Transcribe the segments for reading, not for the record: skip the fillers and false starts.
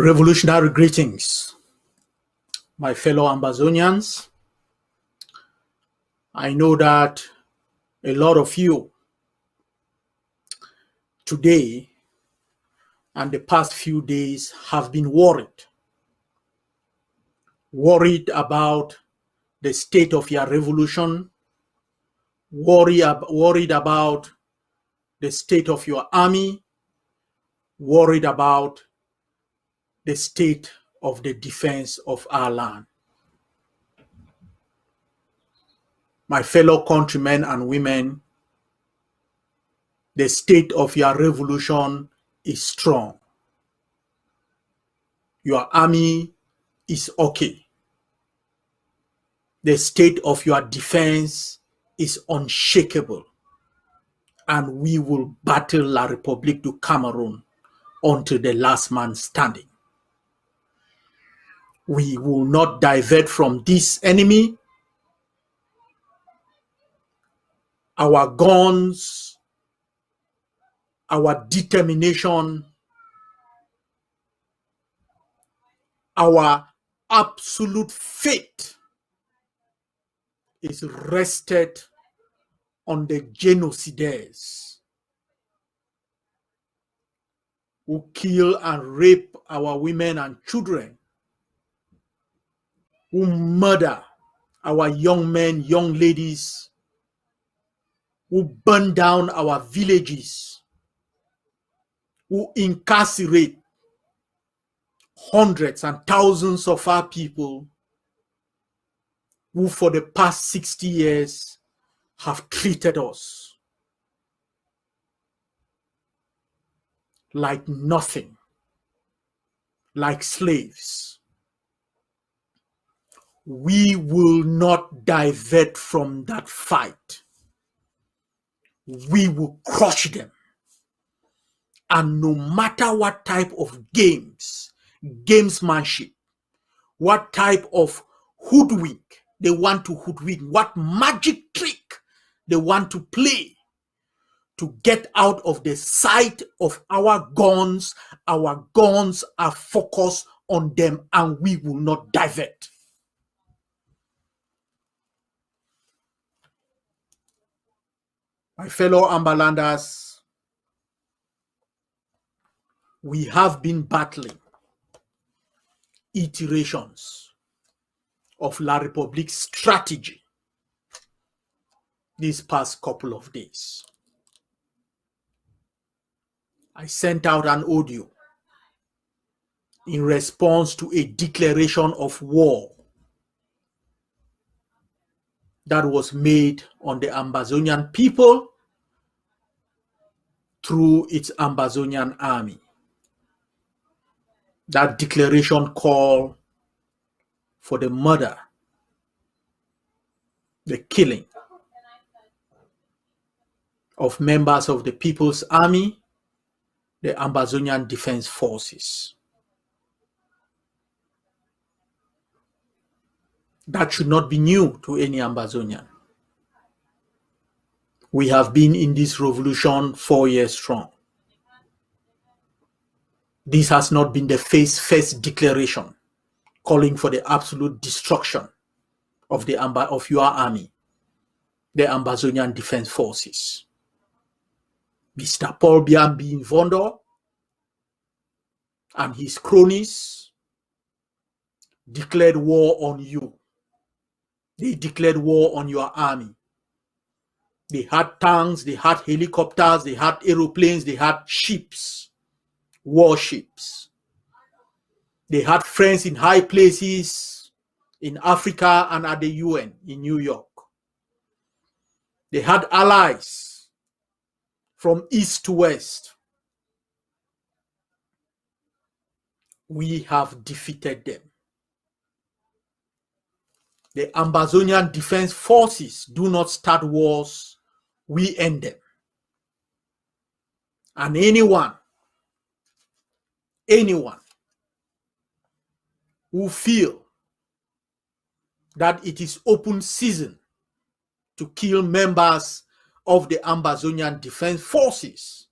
Revolutionary greetings, my fellow Ambazonians. I know that a lot of you today and the past few days have been worried about the state of your revolution, worried about the state of your army, worried about the state of the defense of our land. My fellow countrymen and women, the state of your revolution is strong. Your army is okay. The state of your defense is unshakable. And we will battle La République du Cameroon until the last man standing. We will not divert from this enemy. Our guns, our determination, our absolute faith is rested on the genocidaires who kill and rape our women and children, who murder our young men, young ladies, who burn down our villages, who incarcerate hundreds and thousands of our people, who for the past 60 years have treated us like nothing, like slaves. We will not divert from that fight. We will crush them. And no matter what type of gamesmanship, what type of hoodwink they want to hoodwink, what magic trick they want to play to get out of the sight of our guns are focused on them, and we will not divert. My fellow Ambalanders, we have been battling iterations of La République's strategy these past couple of days. I sent out an audio in response to a declaration of war that was made on the Ambazonian people through its Ambazonian army. That declaration called for the murder, the killing of members of the People's Army, the Ambazonian Defense Forces. That should not be new to any Ambazonian. We have been in this revolution 4 years strong. This has not been the first declaration calling for the absolute destruction of your army, the Ambazonian Defense Forces. Mr. Paul Biambi Mvondo and his cronies declared war on you. They declared war on your army. They had tanks, they had helicopters, they had aeroplanes, they had ships, warships. They had friends in high places in Africa and at the UN in New York. They had allies from east to west. We have defeated them. The Ambazonian Defense Forces do not start wars, we end them. And anyone who feel that it is open season to kill members of the Ambazonian Defense Forces,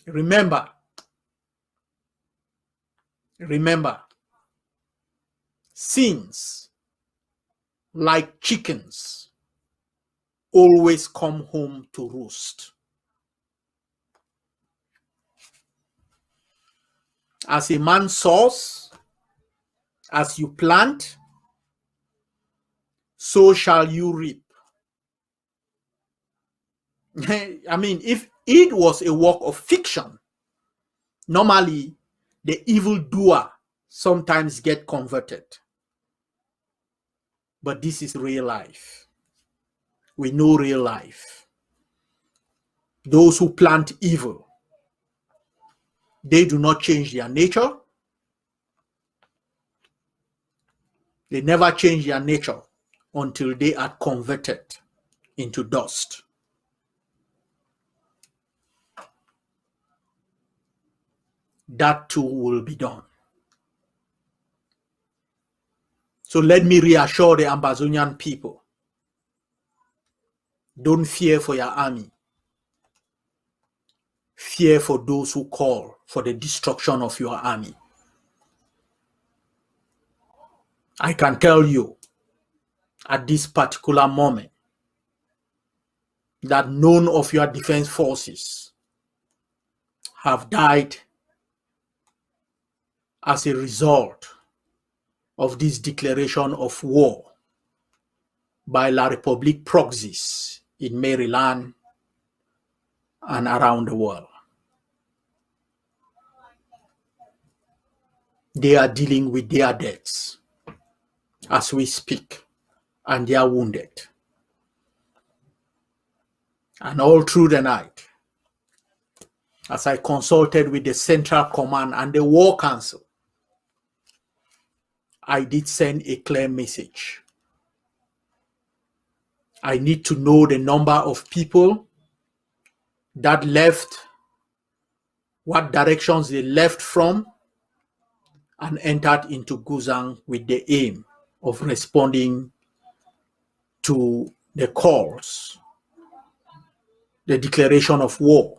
remember, Remember, sins, like chickens, always come home to roost. As a man sows, as you plant, so shall you reap. I mean, if it was a work of fiction, normally the evildoer sometimes get converted. But this is real life. We know real life. Those who plant evil, they do not change their nature. They never change their nature until they are converted into dust. That too will be done. So let me reassure the Ambazonian people. Don't fear for your army. Fear for those who call for the destruction of your army. I can tell you at this particular moment that none of your defense forces have died as a result of this declaration of war by La République proxies in Maryland and around the world. They are dealing with their deaths as we speak, and they are wounded. And all through the night, as I consulted with the Central Command and the War Council, I did send a clear message. I need to know the number of people that left, what directions they left from, and entered into Guzang with the aim of responding to the calls, the declaration of war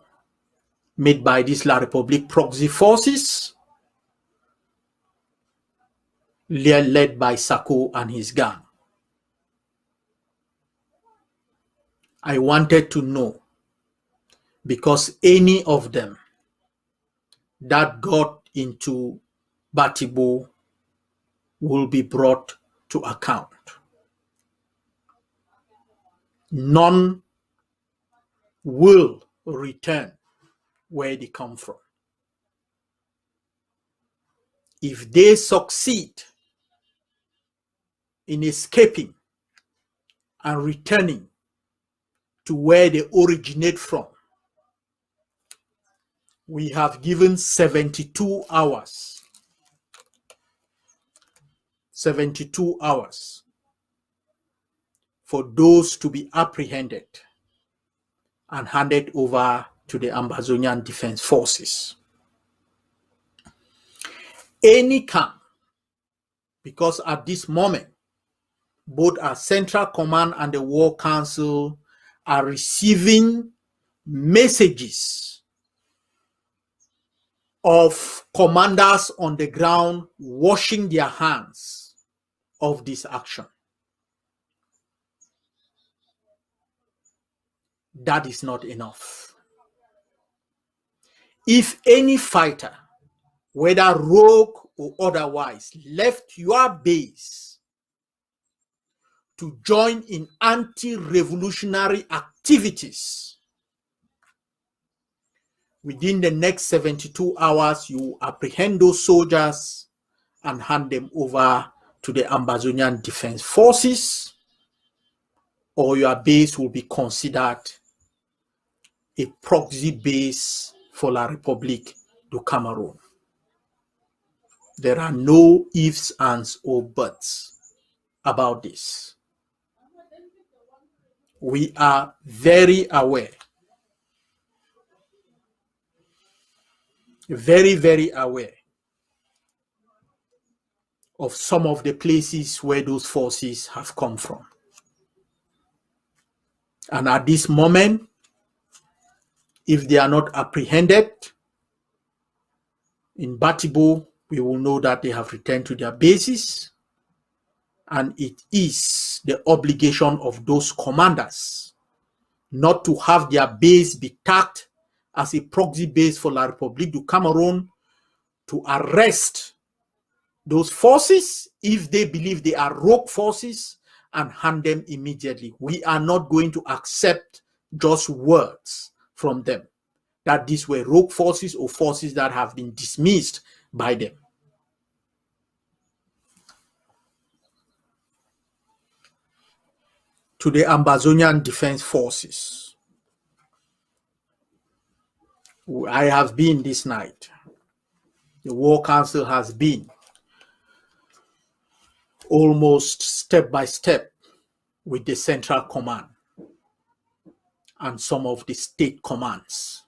made by these La République proxy forces led by Sako and his gang. I wanted to know, because any of them that got into Batibo will be brought to account. None will return where they come from. If they succeed in escaping and returning to where they originate from, we have given 72 hours. 72 hours for those to be apprehended and handed over to the Ambazonian Defense Forces. Any camp, because at this moment, both our Central Command and the War Council are receiving messages of commanders on the ground washing their hands of this action. That is not enough. If any fighter, whether rogue or otherwise, left your base to join in anti-revolutionary activities, within the next 72 hours, you apprehend those soldiers and hand them over to the Ambazonian Defense Forces, or your base will be considered a proxy base for La République du Cameroon. There are no ifs, ands, or buts about this. We are very aware, very aware of some of the places where those forces have come from. And at this moment, if they are not apprehended in Batibo we will know that they have returned to their bases, and it is the obligation of those commanders not to have their base be tagged as a proxy base for La République du Cameroon, to arrest those forces if they believe they are rogue forces and hand them immediately. We are not going to accept just words from them that these were rogue forces or forces that have been dismissed by them. To the Ambazonian Defense Forces, I have been this night. The War Council has been almost step by step with the Central Command and some of the state commands.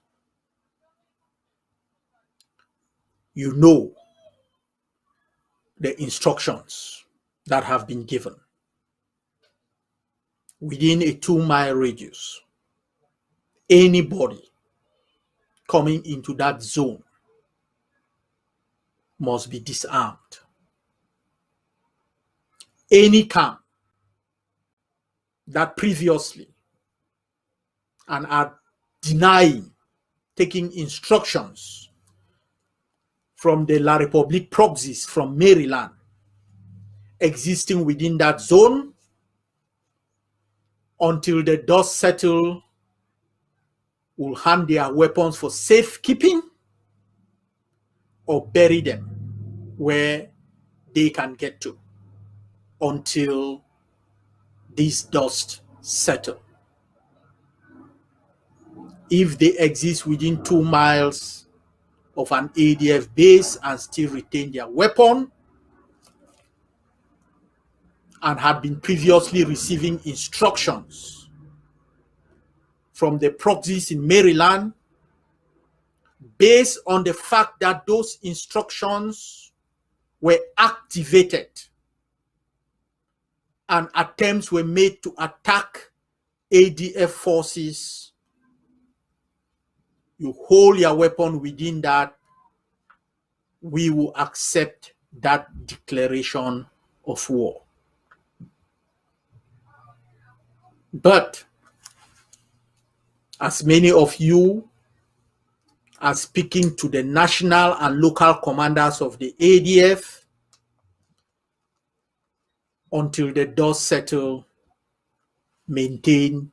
You know the instructions that have been given. Within a 2-mile radius, anybody coming into that zone must be disarmed. Any camp that previously and are denying taking instructions from the La République proxies from Maryland existing within that zone until the dust settle, will hand their weapons for safekeeping or bury them where they can get to until this dust settle. If they exist within 2 miles of an ADF base and still retain their weapon and had been previously receiving instructions from the proxies in Maryland, based on the fact that those instructions were activated and attempts were made to attack ADF forces, you hold your weapon within that, we will accept that declaration of war. But as many of you are speaking to the national and local commanders of the ADF, until the dust settle, maintain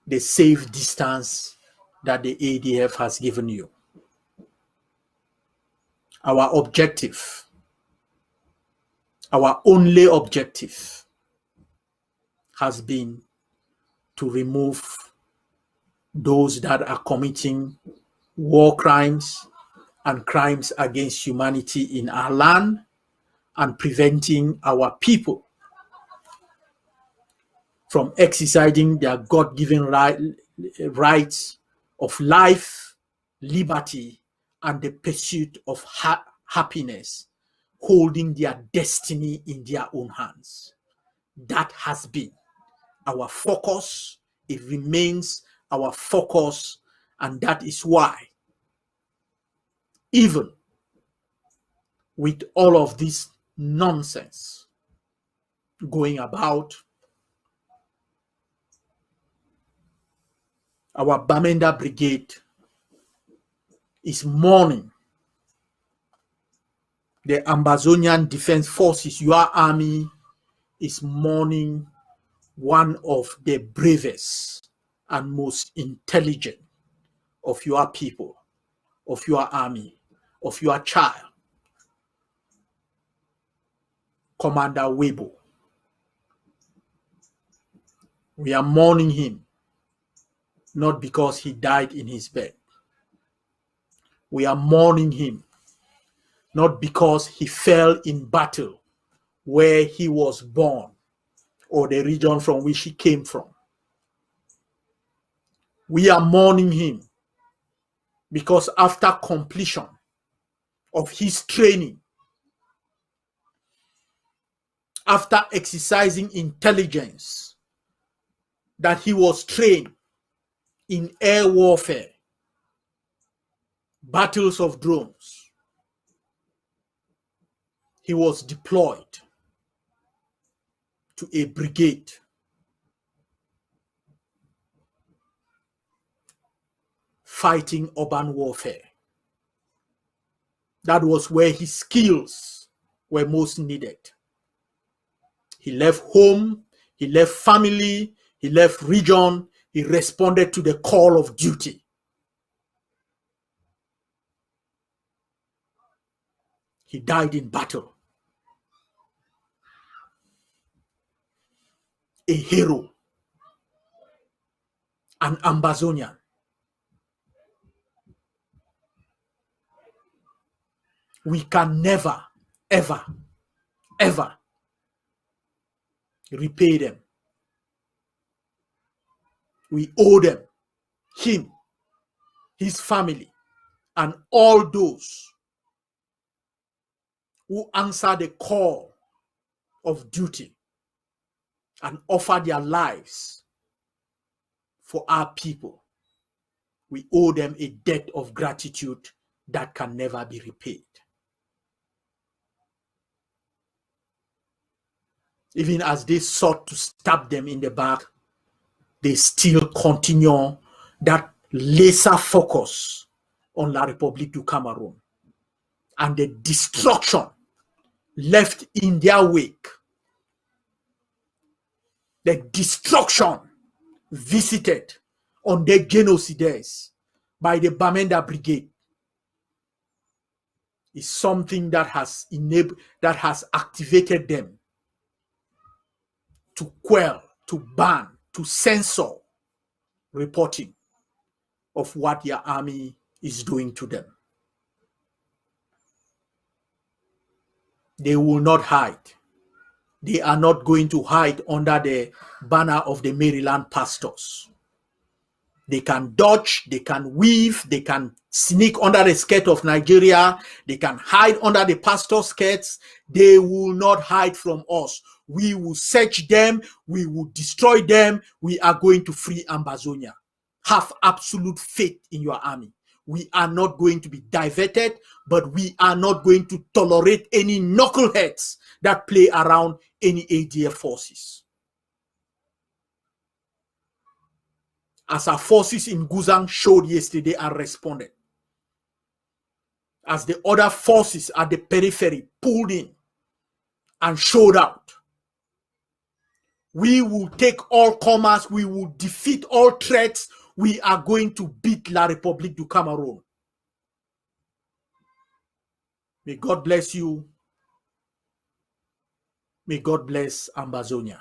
the safe distance that the ADF has given you. Our objective, our only objective, has been to remove those that are committing war crimes and crimes against humanity in our land and preventing our people from exercising their God-given rights of life, liberty, and the pursuit of happiness, holding their destiny in their own hands. That has been our focus. It remains our focus, and that is why, even with all of this nonsense going about, our Bamenda Brigade is mourning the Ambazonian Defense Forces. Your army is mourning one of the bravest and most intelligent of your people, of your army, of your child, Commander Webo. We are mourning him, not because he died in his bed. We are mourning him, not because he fell in battle where he was born or the region from which he came from. We are mourning him because after completion of his training, after exercising intelligence, that he was trained in air warfare, battles of drones, he was deployed to a brigade fighting urban warfare. That was where his skills were most needed. He left home, he left family, he left region, he responded to the call of duty. He died in battle. A hero, an Ambazonian. We can never, ever, ever repay them. We owe them, him, his family, and all those who answer the call of duty and offer their lives for our people. We owe them a debt of gratitude that can never be repaid. Even as they sought to stab them in the back, they still continue that laser focus on La République du Cameroon and the destruction left in their wake. The destruction visited on the genocides by the Bamenda Brigade is something that has enabled, that has activated them to quell, to ban, to censor reporting of what their army is doing to them. They will not hide. They are not going to hide under the banner of the Maryland pastors. They can dodge, they can weave, they can sneak under the skirt of Nigeria, they can hide under the pastor's skirts. They will not hide from us. We will search them, we will destroy them. We are going to free Ambazonia. Have absolute faith in your army. We are not going to be diverted, but we are not going to tolerate any knuckleheads that play around any ADF forces. As our forces in Guzang showed yesterday and responded, as the other forces at the periphery pulled in and showed out, we will take all comers, we will defeat all threats, we are going to beat La République du Cameroon. May God bless you. May God bless Ambazonia.